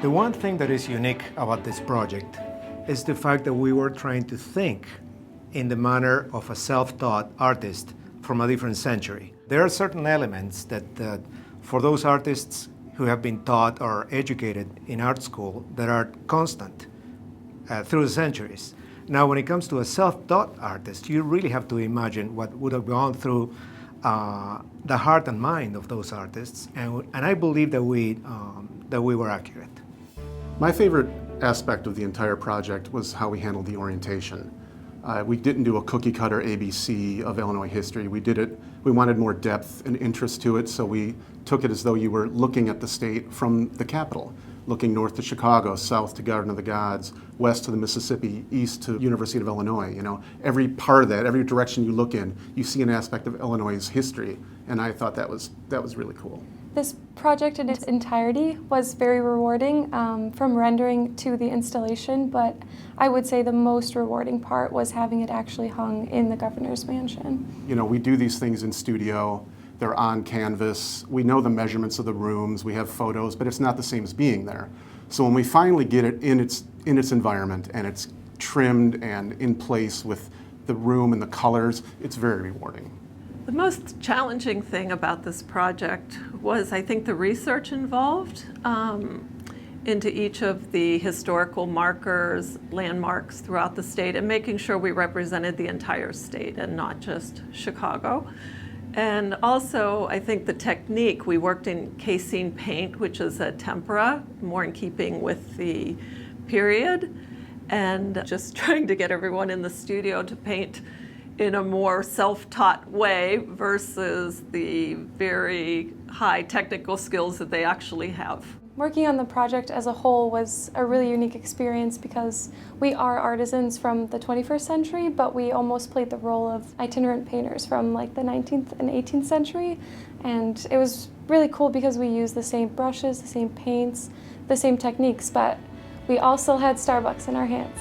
The one thing that is unique about this project is the fact that we were trying to think in the manner of a self-taught artist from a different century. There are certain elements that for those artists who have been taught or educated in art school that are constant through the centuries. Now, when it comes to a self-taught artist, you really have to imagine what would have gone through the heart and mind of those artists, and I believe that we were accurate. My favorite aspect of the entire project was how we handled the orientation. We didn't do a cookie cutter ABC of Illinois history. We wanted more depth and interest to it, so we took it as though you were looking at the state from the capital, looking north to Chicago, south to Garden of the Gods, west to the Mississippi, east to University of Illinois. You know, every part of that, every direction you look in, you see an aspect of Illinois' history, and I thought that was really cool. This project in its entirety was very rewarding, from rendering to the installation, but I would say the most rewarding part was having it actually hung in the governor's mansion. You know, we do these things in studio, they're on canvas, we know the measurements of the rooms, we have photos, but it's not the same as being there. So when we finally get it in its environment and it's trimmed and in place with the room and the colors, it's very rewarding. The most challenging thing about this project was, I think, the research involved into each of the historical markers, landmarks throughout the state, and making sure we represented the entire state and not just Chicago. And also, I think the technique, we worked in casein paint, which is a tempera, more in keeping with the period, and just trying to get everyone in the studio to paint in a more self-taught way versus the very high technical skills that they actually have. Working on the project as a whole was a really unique experience because we are artisans from the 21st century, but we almost played the role of itinerant painters from like the 19th and 18th century. And it was really cool because we used the same brushes, the same paints, the same techniques, but we all still had Starbucks in our hands.